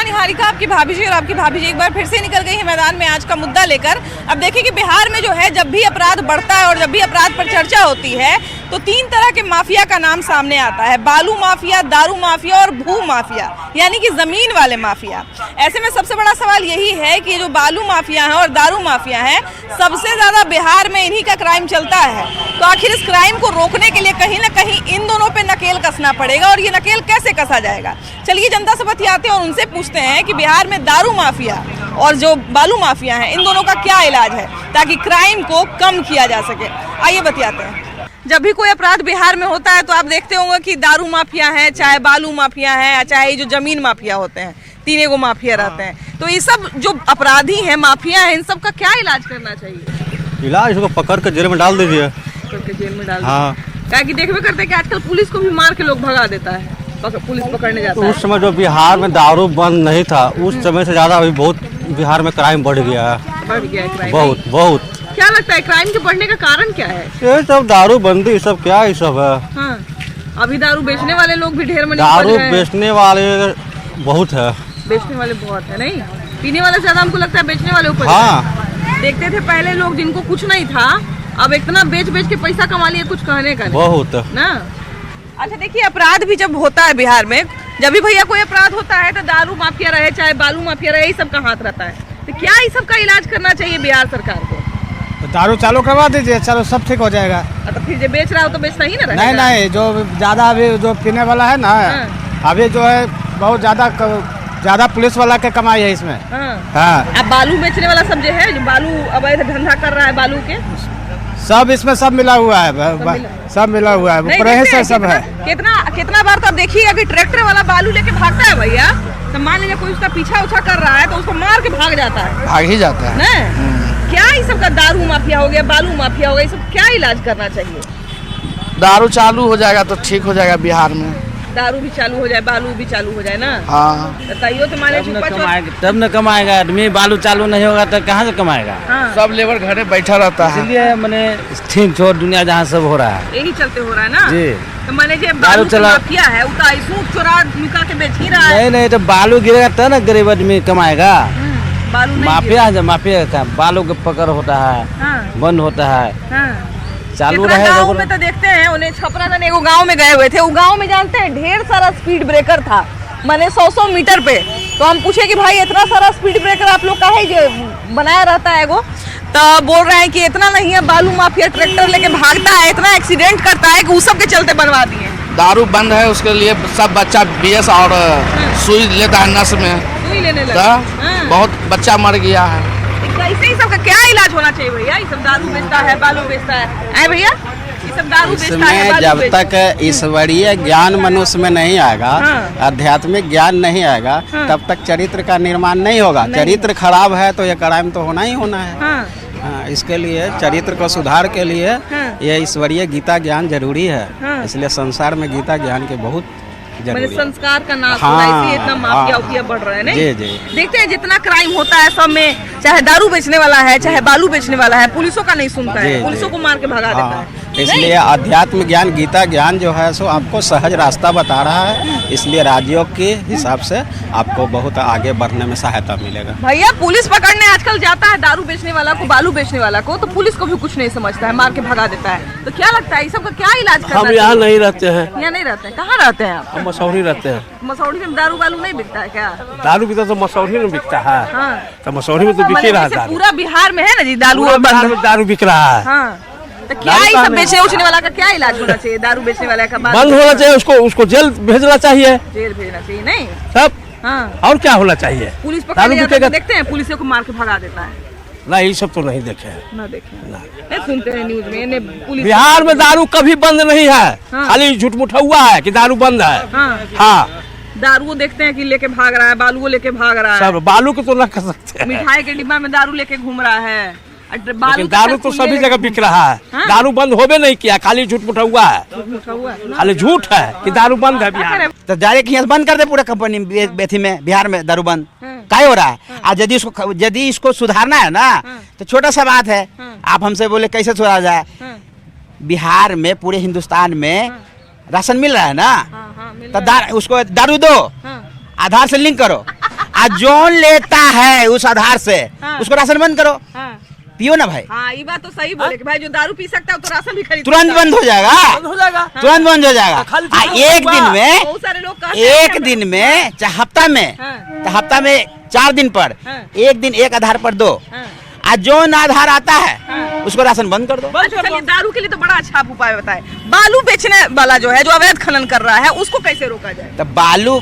नमस्कार निहारिका, आपकी भाभी जी और आपकी भाभी जी एक बार फिर से निकल गई है मैदान में आज का मुद्दा लेकर। अब देखिए कि बिहार में जो है जब भी अपराध बढ़ता है और जब भी अपराध पर चर्चा होती है तो तीन तरह के माफिया का नाम सामने आता है, बालू माफिया, दारू माफिया और भू माफिया, यानी कि जमीन वाले माफिया। ऐसे में सबसे बड़ा सवाल यही है कि जो बालू माफिया है और दारू माफिया है, सबसे ज्यादा बिहार में इन्हीं का क्राइम चलता है। तो आखिर इस क्राइम को रोकने के लिए कहीं ना कहीं इन दोनों पे नकेल कसना पड़ेगा, और ये नकेल कैसे कसा जाएगा, चलिए जनता से बतियाते हैं और उनसे पूछते हैं कि बिहार में दारू माफिया और जो बालू माफिया है इन दोनों का क्या इलाज है ताकि क्राइम को कम किया जा सके। आइए बतियाते हैं। जब भी कोई अपराध बिहार में होता है तो आप देखते होंगे कि दारू माफिया है, चाहे बालू माफिया है, चाहे जो जमीन माफिया होते हैं, तीनों को माफिया रहते हैं। तो ये सब जो अपराधी हैं, माफिया है, इन सब का क्या इलाज करना चाहिए? इलाज इसको पकड़ के जेल में डाल दीजिए। जेल में डाल। हाँ, क्या कि देखते करते कि आजकल पुलिस को भी मार के लोग भगा देता है, पुलिस पकड़ने जाता तो है। उस समय जो बिहार में दारू बंद नहीं था, उस समय से ज्यादा अभी बहुत बिहार में क्राइम बढ़ गया है। बढ़ गया है क्राइम। बहुत बहुत। क्या लगता है क्राइम के बढ़ने का कारण क्या है? ये सब दारू बंदी सब क्या ये सब है। हाँ, अभी दारू बेचने वाले लोग भी ढेर मनी दारू बेचने वाले बहुत है। बेचने वाले बहुत है, नहीं पीने वाले ज्यादा हमको लगता है बेचने वाले ऊपर। हाँ, देखते थे पहले लोग जिनको कुछ नहीं था, अब इतना बेच बेच के पैसा कमा लिए, कुछ कहने का नहीं बहुत ना। अच्छा देखिए, अपराध भी जब होता है बिहार में, जब भी भैया कोई अपराध होता है तो दारू माफिया रहे चाहे बालू माफिया रहे, ये सब का हाथ रहता है। तो क्या ये सब का इलाज करना चाहिए बिहार सरकार को? तो दारू चालू करवा दीजिए, चलो सब ठीक हो जाएगा। तो फिर जो बेच रहा हो तो बेचता ही ना रहेगा। नहीं नहीं, जो ज्यादा अभी जो पीने वाला है ना, अभी जो है बहुत ज्यादा पुलिस वाला के कमाई है इसमें। हाँ। अब बालू बेचने वाला सब जो है, जो बालू अवैध धंधा कर रहा है बालू के, सब इसमें सब मिला हुआ है, सब मिला हुआ है, ऊपर से सब है। कितना बार तो आप देखिएगा कि ट्रैक्टर वाला बालू लेके भागता है भैया, तो मान लीजिए कोई उसका पीछा उछा कर रहा है तो उसको मार के भाग जाता है, भाग ही जाता है ना। क्या ये सब का दारू माफिया हो गया, बालू माफिया हो गया, ये सब क्या इलाज करना चाहिए? दारू चालू हो जाएगा तो ठीक हो जाएगा बिहार में। दारू भी चालू हो जाए, बालू भी चालू हो जाए ना। हाँ, बताइए तो माने तब न कमाएगा आदमी। बालू चालू नहीं होगा तो कहाँ से कमाएगा? हाँ। सब लेबर घरे बैठा रहता है, इसलिए मैंने ठीक छोड़ दुनिया जहाँ सब हो रहा है, यही चलते हो रहा है ना जी। तो मैंने जो बालू माफिया है सूख चोरा नुका के बेच ही रहा है। नहीं तो बालू गिरेगा तब ना गरीब आदमी कमाएगा। बालू नहीं माफिया है, माफिया का बालू का पकड़ होता है, बंद होता है, चालू रहे। गाँव में तो देखते हैं, उन्हें छपरा था, एगो गाँव में गए हुए थे, वो गाँव में जानते हैं ढेर सारा स्पीड ब्रेकर था, माने 100 मीटर पे। तो हम पूछे कि भाई इतना सारा स्पीड ब्रेकर आप लोग काहे जो बनाया रहता है एगो, तो बोल रहे हैं कि इतना नहीं है, बालू माफिया ट्रैक्टर लेके भागता है, इतना एक्सीडेंट करता है कि उस सब के चलते बनवा दिए। दारू बंद है, उसके लिए सब बच्चा BS और सुई लेता है नस में, सुई लेने लगा। बहुत बच्चा मर गया है। कैसे ही सब का क्या इलाज होना चाहिए भैया? ये सब दारू बेचता है, बालू बेचता है भैया, ये सब दारू बेचता है, बालू जब बेचता है। तक ईश्वरीय ज्ञान मनुष्य में नहीं आएगा, आध्यात्मिक ज्ञान नहीं आएगा, तब तक चरित्र का निर्माण नहीं होगा। चरित्र खराब है तो ये क्राइम तो होना ही होना है। हाँ, इसके लिए चरित्र को सुधार के लिए ये ईश्वरीय गीता ज्ञान जरूरी है। इसलिए संसार में गीता ज्ञान के बहुत मैंने संस्कार का नाश हो रहा है, इसलिए इतना माफिया उफिया बढ़ रहा है। नहीं जी जी, देखते हैं जितना क्राइम होता है सब में, चाहे दारू बेचने वाला है चाहे बालू बेचने वाला है, पुलिसों का नहीं सुनता है, पुलिसों को मार के भगा देता है। इसलिए आध्यात्म ज्ञान गीता ज्ञान जो है सो आपको सहज रास्ता बता रहा है। इसलिए राजयोग के हिसाब से आपको बहुत आगे बढ़ने में सहायता मिलेगा। भैया पुलिस पकड़ने आजकल जाता है दारू बेचने वाला को, बालू बेचने वाला को, तो पुलिस को भी कुछ नहीं समझता है, मार के भगा देता है। तो क्या लगता है इस सब का क्या इलाज करना? हम यहाँ नहीं रहते हैं। यहाँ नहीं रहते हैं? कहाँ रहते हैं आप? मसौरी रहते हैं। मसौरी में दारू बालू नहीं बिकता है क्या? दारू भी तो मसौरी में बिकता है। हाँ। तो मसौरी में तो बिक ही रहा है। पूरा बिहार में है ना जी दारू, दारू बिक रहा है। हाँ। तो क्या ये सब बेचने उचने वाला का क्या इलाज होना चाहिए? दारू बेचने वाला का बंद होना चाहिए, उसको जेल भेजना चाहिए, जेल भेजना चाहिए। नहीं सब। हाँ। और क्या होना चाहिए? पुलिस पकड़ जाता है तो देखते हैं पुलिस को मार के भगा देता है। नहीं, ये सब तो नहीं देखे हैं। ना देखे नहीं सुनते हैं न्यूज में पुलिस। बिहार में दारू कभी बंद नहीं है। खाली झूठ मूठा हुआ है कि दारू बंद है। हाँ, दारू देखते हैं कि लेके भाग रहा है, बालू लेके भाग रहा है, सब बालू को तो ना कर सकते। मिठाई के डिब्बा में दारू लेके घूम रहा है। लेकिन दारू तो सभी जगह बिक रहा है। दारू बंद होबे नहीं किया, खाली झूठ मूठा हुआ है, खाली झूठ है कि दारू बंद है बिहार। तो डायरेक्ट यहाँ बंद कर दे पूरा कंपनी बेथी में, बिहार में दारू बंद काय हो रहा है। आज यदि इसको सुधारना है ना तो छोटा सा बात है, आप हमसे बोले कैसे सुधारा जाए। बिहार में पूरे हिंदुस्तान में राशन मिल रहा है ना, तो उसको दारू दो, आधार से लिंक करो, आज जोन लेता है उस आधार से हाँ। उसको राशन बंद करो, हाँ पियो ना भाई, हाँ ये बात तो सही बोले कि भाई जो दारू पी सकता है वो तो राशन भी खरीद तुरंत सकता है। बंद हो जाएगा, हो जाएगा। तुरंत बंद हो जाएगा। खाली एक दिन में, बहुत सारे लोग कहते हैं एक दिन में चाहे हफ्ता में, हाँ। तो हफ्ता में 4 दिन पर हाँ। एक दिन एक आधार पर दो, हाँ। आज जो आधार आता है उसको राशन बंद कर दो। अच्छा, चलिए दारू के लिए तो बड़ा अच्छा आप उपाय बताए। बालू बेचने वाला जो है, जो अवैध खनन कर रहा है, उसको कैसे रोका जाए? तो बालू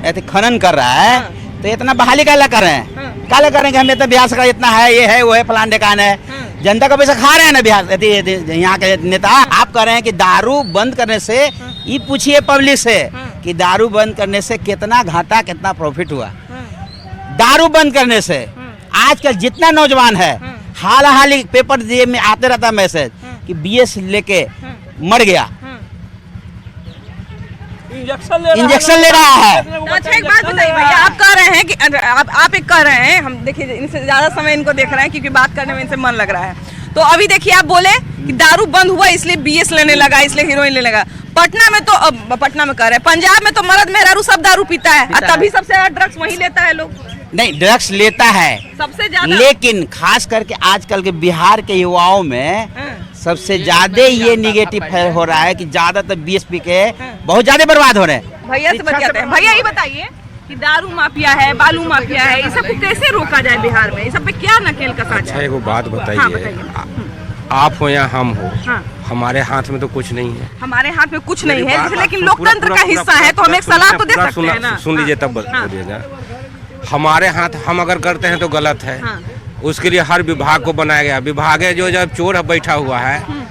ऐसे खनन कर रहा है हाँ। तो इतना बहाली काला कर रहे हैं, हाँ। काला करेंगे हम, तो बिहार सरकार इतना है, ये है वो है फलान ढेकान है, हाँ। जनता का पैसा खा रहे हैं ना बिहार यहाँ के नेता। आप कह रहे हैं कि दारू बंद करने से, ये पूछिए पब्लिक से कि दारू बंद करने से कितना घाटा कितना प्रॉफिट हुआ। दारू बंद करने से आजकल जितना नौजवान है, हाल ही पेपर दिए में आते रहता मैसेज कि BS लेके मर गया, इंजेक्शन ले रहा है। तो अच्छा एक बात बताइए भैया, आप कह रहे हैं कि आप एक कह रहे हैं, हम देखिए इनसे ज्यादा समय इनको देख रहे हैं क्योंकि बात करने में इनसे मन लग रहा है। तो अभी देखिए आप बोले कि दारू बंद हुआ इसलिए BS लेने लगा, इसलिए हीरोइन लेने लगा। पटना में तो पटना में कह रहे हैं, पंजाब में तो मर्द मेहरारू सब दारू पीता है और तभी सबसे ज्यादा ड्रग्स वहीं लेता है लोग। नहीं, ड्रग्स लेता है सबसे ज्यादा, लेकिन खास करके आजकल के बिहार के युवाओं में सबसे ज्यादा ये निगेटिव हो रहा है कि ज्यादातर BSP के बहुत ज्यादा बर्बाद हो रहे हैं। भैया से बचाते हैं। भैया ये बताइए कि दारू माफिया है, बालू माफिया है, इस सबको कैसे रोका जाए बिहार में? इस सब पे क्या नकेल कसा अच्छा जाए? एगो बात हाँ, बताइए, बताइए। आप हो या हम हो, हाँ। हमारे हाथ में तो कुछ नहीं है। हमारे हाथ में कुछ नहीं मेरी है, बात जैसे लेकिन आप लोकतंत्र का हिस्सा है तो हम एक सलाह तो दे पूरा सकते हैं ना। सुन लीजिए तब हाँ। बोलिएगा। हमारे हाथ हम अगर करते हैं तो गलत है। हाँ। उसके लिए हर विभाग को बनाया गया, विभाग है जो जब चोर बैठा हुआ है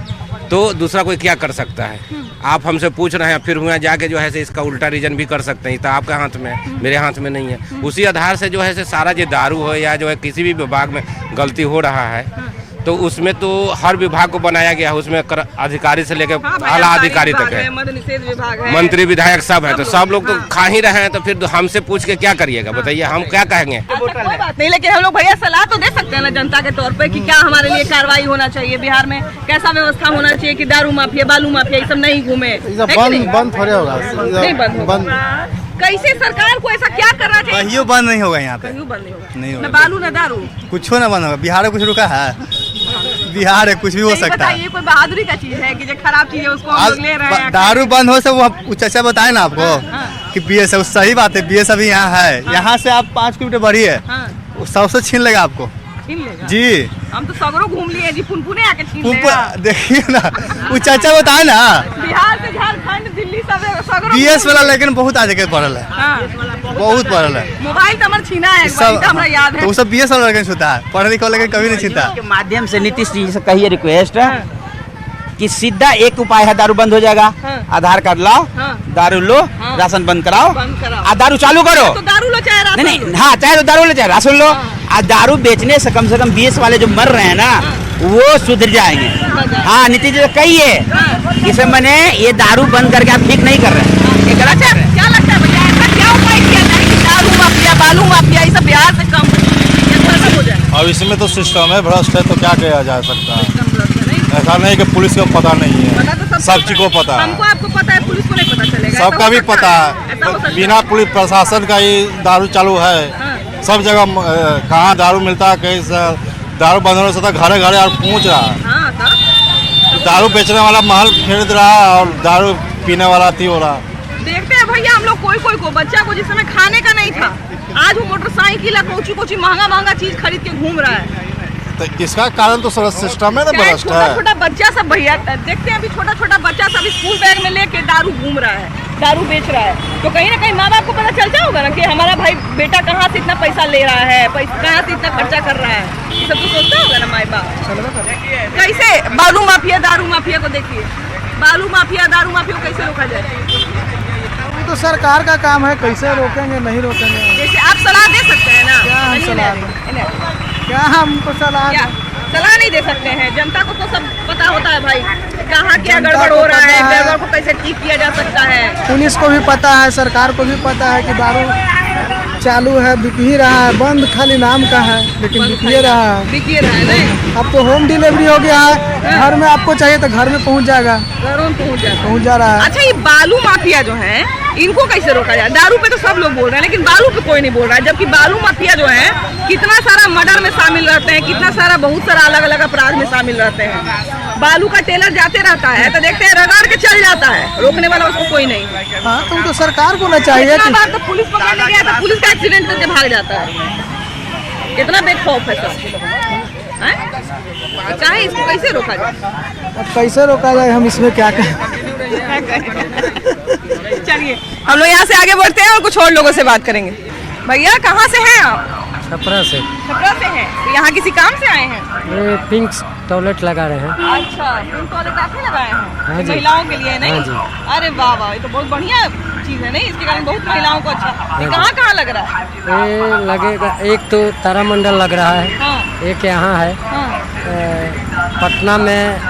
तो दूसरा कोई क्या कर सकता है? आप हमसे पूछ रहे हैं, फिर हुआ जाके जो है से इसका उल्टा रीजन भी कर सकते हैं। तो आपके हाथ में, मेरे हाथ में नहीं है। उसी आधार से जो है से सारा जो दारू हो या जो है किसी भी विभाग में गलती हो रहा है तो उसमें तो हर विभाग को बनाया गया है, उसमें अधिकारी से लेकर हाँ भाई, आला अधिकारी तक है, मद्य निषेध विभाग है, मंत्री विधायक सब है, तो सब लोग तो खा ही रहे हैं। तो फिर हमसे पूछ के क्या करिएगा बताइए, हम क्या कहेंगे? कोई बात नहीं, लेकिन हम लोग भैया सलाह तो दे सकते हैं ना जनता के तौर पे कि क्या हमारे लिए कार्रवाई होना चाहिए, बिहार में कैसा व्यवस्था होना चाहिए कि दारू माफिया, बालू माफिया ये सब नहीं घूमे। है कि नहीं? बंद थोड़े होगा, नहीं बंद होगा। कैसे सरकार को ऐसा क्या करना चाहिए? कहियो बंद नहीं होगा यहाँ पे, कहीं बंद नहीं होगा, नहीं होगा। न बालू न दारू। कुछ ना बंद होगा। बिहार में कुछ रुका है? बिहार है, कुछ भी हो नहीं सकता है। बताइए, कोई बहादुरी का चीज है कि जो खराब चीज है उसको हम लोग ले रहे हैं? दारू बंद हो से वो चाचा बताए ना आपको कि BS है, सही बात है, BS अभी यहाँ है। यहाँ से आप 5 किलोमीटर बढ़िए, वो सबसे छीन लेगा आपको। छीन लेगा जी, हम तो सगरों घूम लिए जी, पुनपुने आके छीन लेगा। देखिए ना, वो चाचा बताए ना, बिहार से झारखंड दिल्ली सब सगरों BS वाला लेकिन बहुत आगे के पड़ल है, हाँ। बहुत पड़ल है। मोबाइल तो हमारा छीना है, एक बार, ये तो हमरा याद है। तो वो सब BS वाला लेकिन छूता है, पढ़े लिखे वाला लेकिन कभी नहीं छीनता। के माध्यम से नीतीश जी से कहिए रिक्वेस्ट कि सीधा एक उपाय है, दारू बंद हो जाएगा। आधार कार्ड लाओ, दारू लो, राशन बंद कराओ, और दारू चालू करो। तो दारू लो चाहे राशन नहीं लो। नहीं, हाँ, चाहे तो दारू लो चाहे राशन लो। और दारू बेचने से कम BS वाले जो मर रहे हैं ना वो सुधर जाएंगे। हाँ, नीतीश जी कहिए इसे मैंने ये दारू बंद करके आप ठीक नहीं कर रहे हैं, ये गलत है। क्या लगता है भैया, ऐसा क्या उपाय किया जाए कि दारू माफिया, बालू माफिया ये सब बिहार से कम हो जाए? अब इसमें तो सिस्टम है भ्रष्ट है, तो क्या किया जा सकता है? ऐसा नहीं कि पुलिस को पता नहीं है, सब चीज को पता है। हमको आपको पता है, पुलिस को नहीं पता चलेगा? सबका भी पता है, बिना पुलिस प्रशासन का ही दारू चालू है। सब जगह कहाँ दारू मिलता है, कहीं से दारू बंद होने से तो घरे घरे और पहुँच रहा है। दारू बेचने वाला महल खरीद रहा है और दारू पीने वाला अति हो रहा। देखते हैं भैया हम लोग कोई को बच्चा को जिस समय खाने का नहीं था, आज वो मोटरसाइकिल कोची महंगा चीज खरीद के घूम रहा है। तो इसका कारण तो सारा सिस्टम है ना भ्रष्ट है। छोटा बच्चा सब भैया देखते हैं, अभी छोटा बच्चा सब स्कूल बैग में लेके दारू घूम रहा है, दारू बेच रहा है। तो कहीं ना कहीं माँ बाप को पता चलता होगा ना कि हमारा भाई बेटा कहाँ से इतना पैसा ले रहा है, कहाँ से इतना खर्चा कर रहा है, ये सब तो सोचता होगा ना माँ बाप। कैसे बालू माफिया, दारू माफिया को देखिए, बालू माफिया, दारू माफिया को कैसे रोका जाए? तो सरकार का काम है, कैसे रोकेंगे, नहीं रोकेंगे। जैसे आप सलाह दे सकते हैं ना? क्या हम सलाह क्या हमको सलाह सलाह नहीं दे सकते हैं? जनता को तो सब पता होता है भाई, कहाँ क्या गड़बड़ हो रहा है, गड़बड़ को कैसे ठीक किया जा सकता है। पुलिस को भी पता है, सरकार को भी पता है कि दारू चालू है, बिक ही रहा है। बंद खाली नाम का है, लेकिन बिक ही रहा है। बिक ही रहा है नहीं? अब तो होम डिलीवरी हो गया है, घर में आपको चाहिए तो घर में पहुंच जाएगा, घरों में पहुंच जा रहा है। अच्छा, ये बालू माफिया जो है इनको कैसे रोका जाए? दारू पे तो सब लोग बोल रहे हैं, लेकिन बालू पे कोई नहीं बोल रहा है। जबकि बालू माफिया जो है कितना सारा मर्डर में शामिल रहते हैं, कितना सारा बहुत सारा अलग अलग अपराध में शामिल रहते हैं। बालू का टेलर जाते रहता है तो देखते हैं रगड़ के चल जाता है, रोकने वाला उसको कोई नहीं। हाँ, तो सरकार को ना चाहिए कितना बार तो पुलिस पकड़ने गया तो पुलिस का एक्सीडेंट करके भाग जाता है। कितना बेखौफ है सब। चाहे इसको कैसे रोका जाए? अब कैसे रोका जाए, हम इसमें क्या करें? चलिए हम लोग यहाँ से आगे बढ़ते हैं और कुछ और लोगों से बात करेंगे। भैया कहाँ से हैं आप? छपरा से। छपरा से हैं, तो यहाँ किसी काम से आए हैं? ये पिंक टॉयलेट लगा रहे हैं। अच्छा, पिंक टॉयलेट आप ही लगाए हैं? हाँ जी। महिलाओं के लिए नहीं? हाँ जी। अरे वाह वाह, ये तो बहुत बढ़िया चीज है नहीं, इसके कारण बहुत महिलाओं को अच्छा। ये कहाँ कहाँ लग रहा है? ये लगेगा, एक तो तारामंडल लग रहा है। हाँ। एक यहाँ है। हाँ। पटना में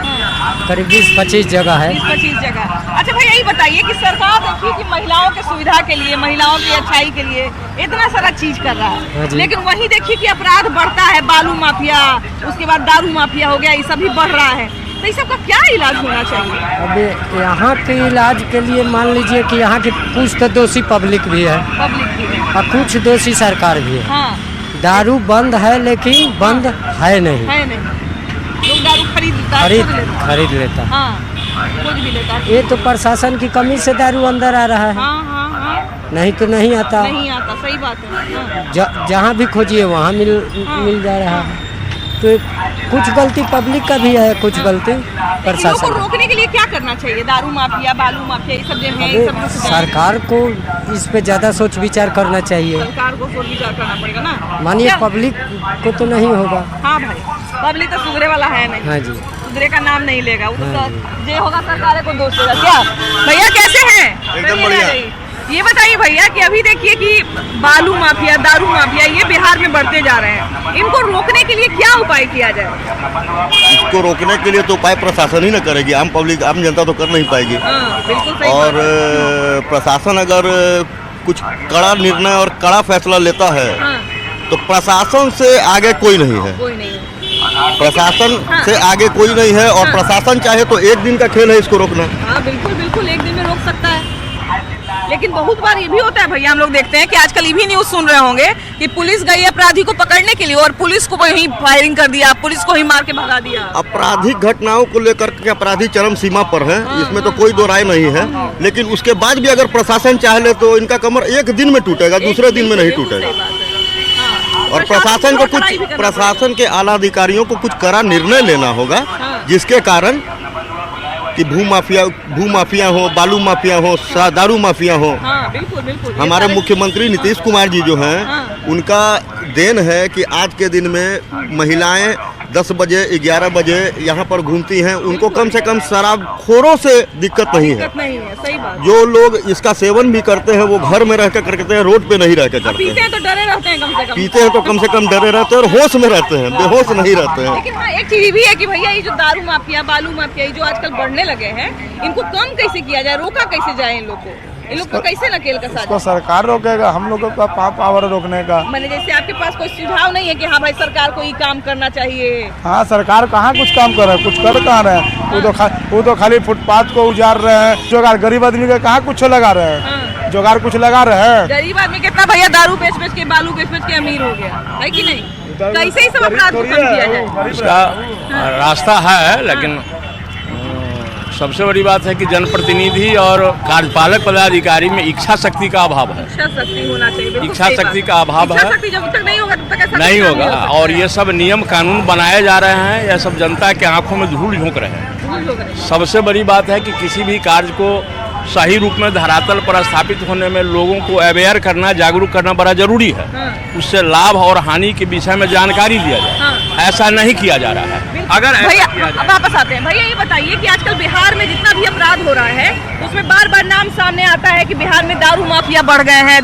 करीब 20-25 जगह है। 20-25 जगह। अच्छा भाई, यही बताइए कि सरकार देखिए कि महिलाओं के सुविधा के लिए, महिलाओं की अच्छाई के लिए इतना सारा चीज कर रहा हाँ है, जी। लेकिन वही देखिए कि अपराध बढ़ता है। बालू माफिया, उसके बाद दारू माफिया हो गया, ये सब भी बढ़ रहा है। तो इस सब का क्या इलाज होना चाहिए? अब यहाँ के इलाज के लिए मान लीजिए कि यहाँ की कुछ तो दोषी पब्लिक भी है पब्लिक की है। और कुछ दोषी सरकार भी है। हाँ। दारू बंद है, लेकिन बंद है नहीं। है नहीं, लोग दारू खरीद लेता है। हाँ, खुद भी लेता है। ये तो प्रशासन की कमी से दारू अंदर आ रहा है। हाँ हाँ हाँ, नहीं तो नहीं आता। नहीं आता, सही बात है। हाँ। जहाँ भी खोजिए वहाँ मिल जा रहा है। तो कुछ गलती पब्लिक का भी है, कुछ गलती प्रशासन। को रोकने के लिए क्या करना चाहिए? दारू माफिया, बालू माफिया, ये सब जो है, ये सब सरकार को इस पे ज्यादा सोच विचार करना चाहिए। सरकार को सोच विचार करना पड़ेगा ना। मानिए पब्लिक को तो नहीं होगा। हाँ भाई, पब्लिक तो सुधरे वाला है नहीं। हाँ जी, सुधरे का नाम नहीं लेगा वो तो। जो होगा सरकार को दोष देगा क्या? भैया कैसे हैं? एकदम बढ़िया। ये बताइए भैया कि अभी देखिए कि बालू माफिया, दारू माफिया ये बिहार में बढ़ते जा रहे हैं, इनको रोकने के लिए क्या उपाय किया जाए? इसको रोकने के लिए तो उपाय प्रशासन ही न करेगी, आम पब्लिक, आम जनता तो कर नहीं पाएगी। बिल्कुल सही और बात। प्रशासन अगर कुछ कड़ा निर्णय और कड़ा फैसला लेता है तो प्रशासन से आगे कोई नहीं है। कोई नहीं है। प्रशासन से आगे कोई नहीं है, और प्रशासन चाहे तो एक दिन का खेल है इसको रोकना। हाँ बिल्कुल बिल्कुल, एक दिन में रोक सकता है। लेकिन बहुत बार ये भी होता है भैया, हम लोग देखते हैं कि आजकल ये भी न्यूज सुन रहे होंगे कि पुलिस गई अपराधी को पकड़ने के लिए और पुलिस को वहीं फायरिंग कर दिया, पुलिस को ही मार के भगा दिया। आपराधिक घटनाओं को लेकर के अपराधी चरम सीमा पर है, इसमें तो कोई दो राय नहीं है। लेकिन उसके बाद भी अगर प्रशासन चाह ले तो इनका कमर एक दिन में टूटेगा, दूसरे दिन में नहीं टूटेगा। और प्रशासन को प्रशासन के आला अधिकारियों को कुछ कड़ा निर्णय लेना होगा, जिसके कारण कि भू माफिया हो, बालू माफिया हो, दारू माफिया हो। बिल्कुल बिल्कुल। हमारे मुख्यमंत्री नीतीश कुमार जी जो हैं, उनका देन है कि आज के दिन में महिलाएं 10 बजे 11 बजे यहाँ पर घूमती हैं, उनको कम से कम शराबखोरों से दिक्कत नहीं है। सही बात। जो लोग इसका सेवन भी करते हैं वो घर में रह कर करते हैं, रोड पे नहीं रह कर करते पीते हैं तो डरे रहते हैं, कम से कम पीते हैं तो कम से कम डरे रहते हैं और होश में रहते हैं, बेहोश नहीं रहते हैं। लेकिन हाँ, एक चीज भी है कि भैया ये जो दारू माफिया, बालू माफिया जो आजकल बढ़ने लगे हैं, इनको कम कैसे किया जाए, रोका कैसे जाए इन लोग को? इन लोग को कैसे नकेल कसा इसको सरकार रोकेगा, हम लोगों का पावर रोकने का। मैंने जैसे आपके पास कोई सुझाव नहीं है कि हाँ भाई सरकार को ये काम करना चाहिए? हाँ, सरकार कहाँ कुछ काम कर रहा है, कुछ कर कहाँ रहे हैं। वो तो खाली फुटपाथ को उजाड़ रहे हैं। जोगाड़ गरीब आदमी का कहाँ कुछ लगा रहे हैं, जोगाड़ कुछ लगा रहे हैं। गरीब आदमी कितना भैया दारू बेच बेच के, बालू बेच बेच के अमीर हो गया है कि नहीं? कैसे ही सब अपराध को कम किया जाए? इसका रास्ता है, लेकिन सबसे बड़ी बात है कि जनप्रतिनिधि और कार्यपालक पदाधिकारी में इच्छा शक्ति का अभाव है। इच्छा शक्ति होना चाहिए। इच्छा शक्ति का अभाव है, इच्छा शक्ति जब तक नहीं होगा तब तक ऐसा नहीं होगा। और ये सब नियम कानून बनाए जा रहे हैं, यह सब जनता के आंखों में धूल झोंक रहे हैं। सबसे बड़ी बात है कि किसी भी कार्य को सही रूप में धरातल पर स्थापित होने में लोगों को अवेयर करना, जागरूक करना बड़ा जरूरी है। उससे लाभ और हानि के विषय में जानकारी दिया जाए, ऐसा नहीं किया जा रहा है। अगर भैया वापस आते हैं, भैया ये बताइए कि आजकल बिहार में जितना भी अपराध हो रहा है उसमें बार बार नाम सामने आता है कि बिहार में दारू माफिया बढ़ गए हैं,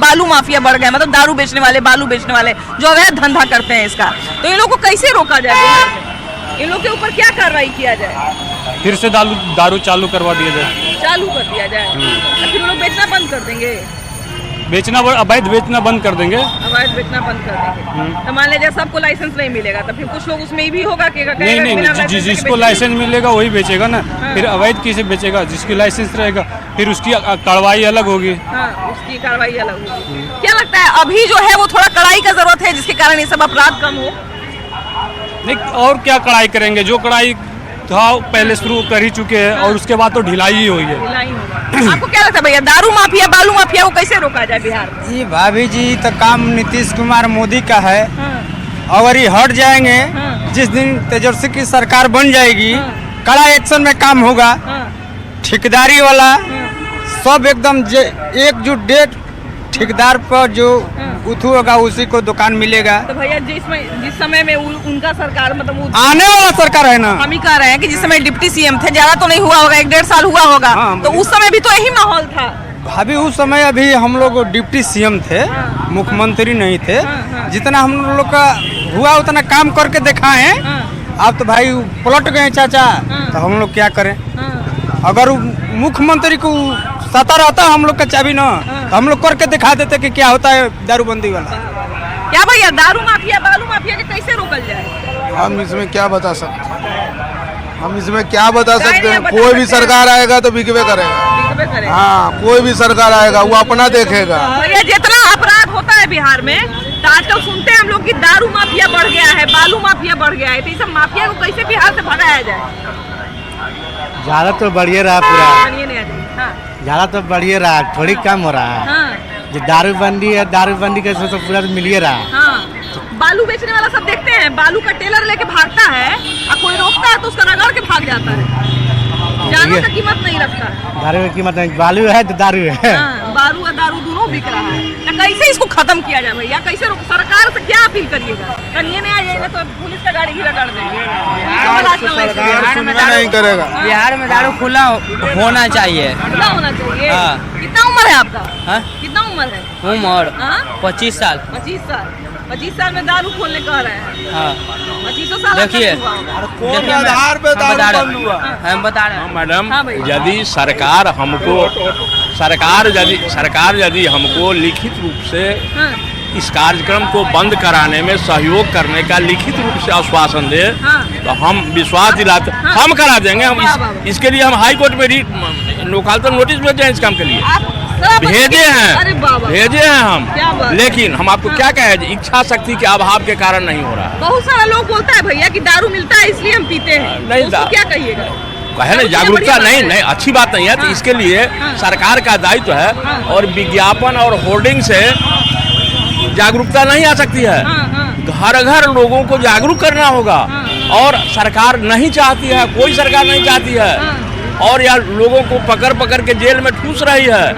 बालू माफिया बढ़ गए, मतलब दारू बेचने वाले, बालू बेचने वाले जो अवैध धंधा करते हैं इसका। तो इन लोगों को कैसे रोका जाए? इन लोग के ऊपर क्या कार्रवाई किया जाए? फिर से दारू चालू करवा दिया जाए। चालू कर दिया जाए, फिर लोग बेचना बंद कर देंगे। बेचना अवैध बेचना बंद कर देंगे। अवैध बेचना बंद कर देंगे। तो मान लीजिए सबको लाइसेंस नहीं मिलेगा तो फिर कुछ लोग उसमें भी होगा कि नहीं, जिसको लाइसेंस मिलेगा वही बेचेगा ना। फिर अवैध किसे बेचेगा? जिसकी लाइसेंस रहेगा फिर उसकी कार्रवाई अलग होगी। हाँ, उसकी कार्रवाई अलग होगी। क्या लगता है अभी जो है वो थोड़ा कड़ाई का जरूरत है जिसके कारण ये सब अपराध कम हो? नहीं, और क्या कड़ाई करेंगे? जो कड़ाई था पहले शुरू कर ही चुके हैं और उसके बाद तो ढिलाई ही हुई है। आपको क्या लगता है भैया, दारू माफिया बालू माफिया को कैसे रोका जाए बिहार में? जी भाभी जी, तो काम नीतीश कुमार मोदी का है। अगर ये हट जाएंगे, जिस दिन तेजस्वी की सरकार बन जाएगी, कड़ा एक्शन में काम होगा। ठेकेदारी वाला सब एकदम एकजुट डेट ठेकेदार पर जो उठू होगा उसी को दुकान मिलेगा। तो भैया जिस समय में उनका सरकार मतलब आने वाला सरकार है ना, हम ही कह रहे हैं कि जिस समय डिप्टी सीएम थे, ज्यादा तो नहीं हुआ होगा, 1-1.5 साल हुआ होगा। तो उस समय भी तो यही माहौल था भाभी। उस समय अभी हम लोग डिप्टी सीएम थे, मुख्यमंत्री नहीं थे। जितना हम लोग का हुआ उतना काम करके दिखाए। अब तो भाई पलट गए चाचा, तो हम लोग क्या करें? अगर मुख्यमंत्री को सता रहता हम लोग का चाबी ना, तो हम लोग करके दिखा देते कि क्या होता है दारूबंदी वाला। क्या भैया, दारू माफिया बालू माफिया के कैसे रोकल जाए? हम इसमें क्या बता सकते हैं? कोई भी सरकार आएगा तो बिकवे करेगा। हाँ, कोई भी सरकार आएगा वो अपना देखेगा। भैया, जितना अपराध होता है बिहार में, तो आजकल सुनते हैं हम लोग कि दारू माफिया बढ़ गया है, बालू माफिया बढ़ गया है। तो ये सब माफिया को कैसे बिहार से भगाया जाए? ज़्यादा तो बढ़िए रहा पूरा, ज़्यादा तो बढ़िए रहा, थोड़ी कम हो रहा है। जो दारूबंदी है, दारूबंदी के तो पूरा मिलिए रहा। बालू बेचने वाला सब देखते हैं, बालू का टेलर लेके भागता है और कोई रोकता है तो उसका रगड़ के भाग जाता है। जानों का कीमत नहीं रखता है। दारू की कीमत नहीं, बालू है तो दारू है। बालू और दारू दोनों बिक रहा है। तो कैसे इसको खत्म किया जाए भैया? कैसे सरकार से क्या अपील करिएगा? करिए नहीं आइएगा तो पुलिस का गाड़ी ही रगड़ देंगे। नहीं करेगा। बिहार में दारू खुला होना चाहिए। खुला होना चाहिए। कितना उम्र है आपका? कितना उम्र है? उम्र 25 साल। 25 साल में दारू खोलने कह रहे हैं। 25 साल देखिए, आधार पे दारू बंद हुआ? हम बता रहे हैं मैडम, हाँ भैया। यदि सरकार यदि हमको लिखित रूप से इस कार्यक्रम को बंद कराने में सहयोग करने का लिखित रूप से आश्वासन दे, तो हम विश्वास दिलाते हम करा देंगे। हम इसके लिए हम हाई कोर्ट में लोकायुक्त नोटिस भेजे हैं इस काम के लिए। भेजे हैं हम। लेकिन हम आपको क्या कहें, इच्छा शक्ति के अभाव के कारण नहीं हो रहा है। बहुत सारा लोग बोलता है भैया कि दारू मिलता है इसलिए हम पीते हैं। नहीं, तो क्या कहिएगा? कहे ना, जागरूकता नहीं अच्छी बात नहीं है। तो इसके लिए सरकार का दायित्व है और विज्ञापन और होर्डिंग से जागरूकता नहीं आ सकती है। घर घर लोगों को जागरूक करना होगा और सरकार नहीं चाहती है, कोई सरकार नहीं चाहती है। और यार लोगों को पकड़ के जेल में ठूस रही है।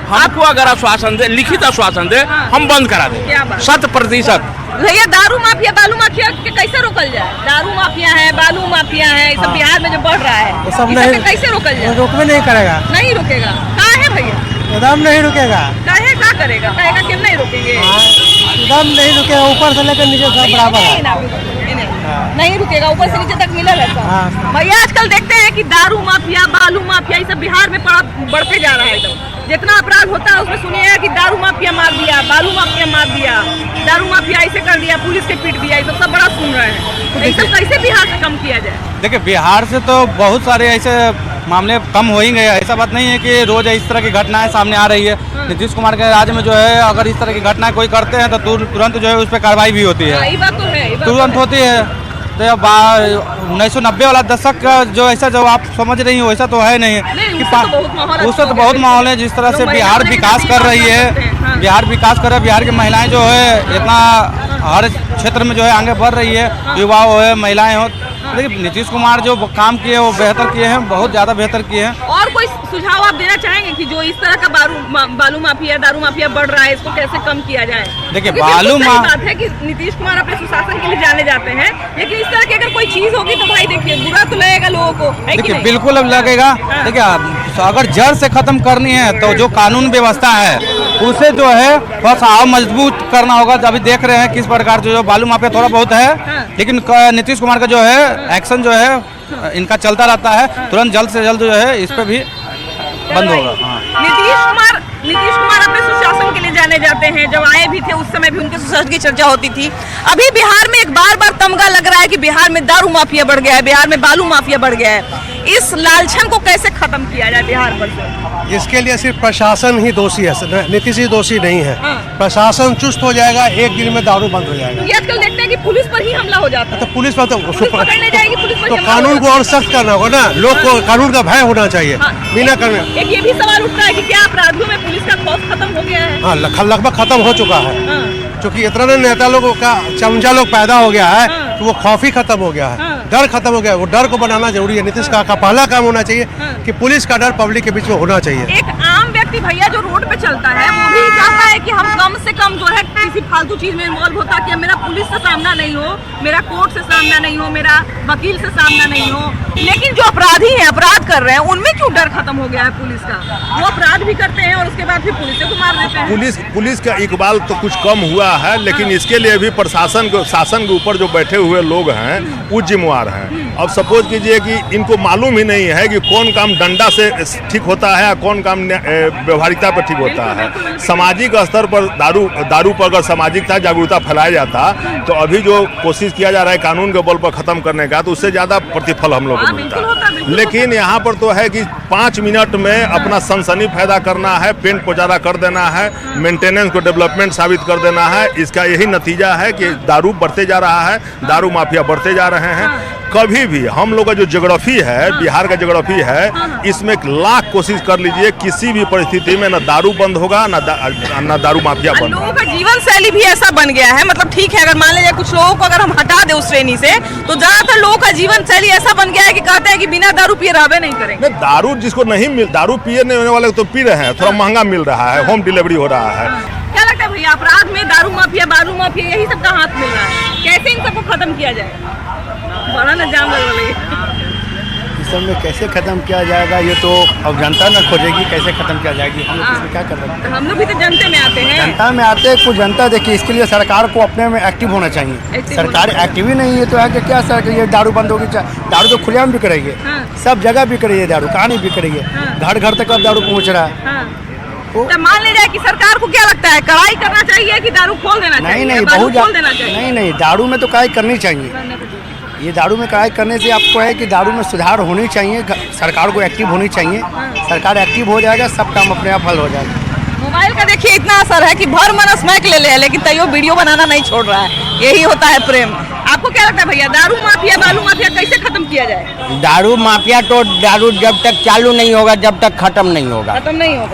हमको अगर आश्वासन दे, लिखित आश्वासन दे, हम बंद करा दें 100%। भैया, दारू माफिया बालू माफिया के कैसे रोकल जाए? दारू माफिया है, बालू माफिया है, सब बिहार में जो बढ़ रहा है, वो सब नहीं कैसे रोकल जाए? रोकवे नहीं करेगा, नहीं रुकेगा। कहाँ है भैया? एकदम नहीं रुकेगा। काहे क्या करेगा? कहेगा क्यों नहीं रुकेंगे? एकदम नहीं रुकेगा, ऊपर से लेकर नीचे सब बराबर है। नहीं रुकेगा, ऊपर से नीचे तक मिला रहता। भैया, आजकल देखते हैं कि दारू माफिया बालू माफिया ये सब बिहार में बढ़ते जा रहा है। एकदम जितना अपराध होता है उसमें सुनिएगा कि दारू माफिया मार दिया, बालू माफिया मार दिया, दारू माफिया ऐसे कर दिया, पुलिस के पीट दिया, ये सब बड़ा सुन रहे हैं। तो ये सब कैसे बिहार से कम किया जाए? देखिए, बिहार से तो बहुत सारे ऐसे मामले कम हो ही गए। ऐसा बात नहीं है कि रोज इस तरह की घटनाएं सामने आ रही है। नीतीश कुमार के राज्य में जो है, अगर इस तरह की घटनाएं कोई करते हैं तो तुरंत जो है उस पर कार्रवाई भी होती है। ये बात तो है, तुरंत होती है। तो 1990 वाला दशक का जो ऐसा जो आप समझ रही हो, ऐसा तो है नहीं कि उससे तो बहुत माहौल है। जिस तरह से बिहार विकास कर रही है, बिहार की महिलाएं जो है इतना हर क्षेत्र में जो है आगे बढ़ रही है, युवा हो है, महिलाएं हो। लेकिन नीतीश कुमार जो काम किए वो बेहतर किए हैं, बहुत ज़्यादा बेहतर किए हैं। और कोई सुझाव आप देना चाहेंगे कि जो इस तरह का बालू माफिया दारू माफिया बढ़ रहा है, इसको कैसे कम किया जाए? देखिए, बात है कि नीतीश कुमार अपने सुशासन के लिए जाने जाते हैं, लेकिन इस तरह की अगर कोई चीज होगी तो भाई देखिए बुरा तो लगेगा लोगों को। देखिए, बिल्कुल अब लगेगा। देखिए, अगर जड़ से खत्म करनी है तो जो कानून व्यवस्था है उसे जो है बस और मजबूत करना होगा। अभी देख रहे हैं किस प्रकार जो बालू माफिया थोड़ा बहुत है, लेकिन नीतीश कुमार का जो है एक्शन जो है इनका चलता रहता है। तुरंत जल्द से जल्द जो है इस पे भी बंद होगा। नीतीश कुमार अपने सुशासन के लिए जाने पकड़ने जाते हैं, जब आए भी थे उस समय भी उनके सुसाइड की चर्चा होती थी। अभी बिहार में एक बार तमगा लग रहा है कि बिहार में दारू माफिया बढ़ गया है, बिहार में बालू माफिया बढ़ गया है। इस लालछन को कैसे खत्म किया जाए बिहार पर से? इसके लिए सिर्फ प्रशासन ही दोषी है, नीतीश जी दोषी नहीं है। प्रशासन चुस्त हो जाएगा, एक दिन में दारू बंद हो जाएगा। ये आजकल देखते हैं कि पुलिस पर ही हमला हो जाता है। तो पुलिस पर तो पकड़ने जाएगी, पुलिस पर तो कानून को और सख्त करना होगा ना, लोग को कानून का भय होना चाहिए। बिना करने एक ये भी सवाल उठता है कि क्या अपराधियों में पुलिस का खौफ खत्म हो गया है? हाँ, लगभग खत्म हो चुका है। क्योंकि इतना नेता लोगों का चमचा लोग पैदा हो गया है तो वो खौफ ही खत्म हो गया है, डर खत्म हो गया है। वो डर को बनाना जरूरी है। नीतीश का पहला काम होना चाहिए कि पुलिस का डर पब्लिक के बीच में होना चाहिए। एक आम व्यक्ति भैया जो रोड पे चलता है वो भी चाहता है कि हम कम से कम जो है किसी फालतू चीज में इन्वॉल्व होता कि मेरा पुलिस से सामना नहीं हो, मेरा कोर्ट से सामना नहीं हो, मेरा वकील से सामना नहीं हो। लेकिन जो अपराधी हैं, अपराध कर रहे हैं, उनमें क्यों डर खत्म हो गया है पुलिस का? वो अपराध भी करते हैं और उसके बाद फिर पुलिस को मार देते हैं। पुलिस का इकबाल तो कुछ कम हुआ है, लेकिन इसके लिए भी प्रशासन को, शासन के ऊपर जो बैठे हुए लोग हैं वो जिम्मेवार हैं। अब सपोज कीजिए कि इनको मालूम ही नहीं है कि कौन काम डंडा से ठीक होता है, कौन काम व्यवहारिकता पर ठीक होता है। सामाजिक स्तर पर दारू पर अगर सामाजिकता जागरूकता फैलाया जाता तो अभी जो कोशिश किया जा रहा है कानून के बल पर खत्म करने का, तो उससे ज्यादा प्रतिफल हम लोग को मिलता है। लेकिन यहाँ पर तो है कि 5 मिनट में अपना सनसनी पैदा करना है, पेंट पोचारा कर देना है, मेंटेनेंस को डेवलपमेंट साबित कर देना है। इसका यही नतीजा है कि दारू बढ़ते जा रहा है, दारू माफिया बढ़ते जा रहे हैं। कभी भी हम लोग का जो ज्योग्राफी है, बिहार का ज्योग्राफी है, इसमें 1 लाख कोशिश कर लीजिए, किसी भी परिस्थिति में न दारू बंद होगा न दारू माफिया बंद होगा। लोगों का जीवन शैली भी ऐसा बन गया है, मतलब ठीक है, अगर मान लीजिए कुछ लोगों को अगर हम हटा दे उस श्रेणी से, तो ज्यादातर लोगों का जीवन शैली ऐसा बन गया है कि कहते हैं कि बिना दारू पिए रहबे नहीं करेंगे। दारू जिसको नहीं मिल, दारू पिए वाले तो पी रहे हैं, थोड़ा महंगा मिल रहा है, होम डिलीवरी हो रहा है। क्या लगता है भैया, अपराध में दारू माफिया, बालू माफिया, यही सब का हाथ मिल रहा है, कैसे इन सबको खत्म किया जाए? बड़ा न जाम लग रही है। इस सब में कैसे खत्म किया जाएगा ये तो अब जनता न खोजेगी, कैसे खत्म किया जाएगी। हम लोग इसमें क्या कर सकते हैं? हम लोग भी तो जनता में आते हैं। जनता में आते हैं, कुछ जनता देखिए, इसके लिए सरकार को अपने में एक्टिव होना चाहिए। सरकार एक्टिव ही नहीं है तो आगे क्या सर, ये दारू बंद होगी? दारू तो खुलेआम बिक रही है, सब जगह बिक रही है दारू, कहाँ नहीं बिक रही है, घर घर तक अब दारू पहुँच रहा है। तो मान लीजिए कि सरकार को क्या लगता है, कड़ाई करना चाहिए कि दारू खोल देना चाहिए? नहीं, बहुत नहीं, दारू में तो कड़ाई करनी चाहिए। ये दारू में कड़ाई करने से आपको है कि दारू में सुधार होनी चाहिए, सरकार को एक्टिव होनी चाहिए। सरकार एक्टिव हो जाएगा, सब काम अपने आप हल हो जाएगा। मोबाइल का देखिए इतना असर है कि भर मन स्मैक ले लेकिन तैयो वीडियो बनाना नहीं छोड़ रहा है। यही होता है प्रेम। आपको क्या लगता है भैया, दारू माफिया, बालू माफिया कैसे खत्म किया जाए? दारू माफिया तो दारू जब तक चालू नहीं होगा, जब तक खत्म नहीं होगा,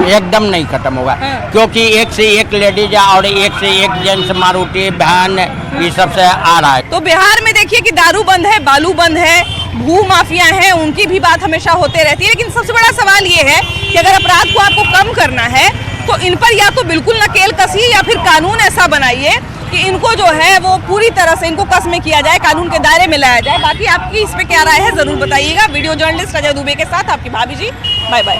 एकदम नहीं खत्म होगा। क्योंकि एक से एक लेडीज और एक से एक जेंट्स मारुति वैन ये सबसे आ रहा है। तो बिहार में देखिए कि दारू बंद है, बालू बंद है, भू माफिया है, उनकी भी बात हमेशा होते रहती है। लेकिन सबसे बड़ा सवाल ये है कि अगर अपराध को आपको कम करना है तो इन पर या तो बिल्कुल नकेल कसिए या फिर कानून ऐसा बनाइए कि इनको जो है वो पूरी तरह से इनको कस में किया जाए, कानून के दायरे में लाया जाए। बाकी आपकी इस पे क्या राय है जरूर बताइएगा। वीडियो जर्नलिस्ट अजय दुबे के साथ आपकी भाभी जी, बाय बाय।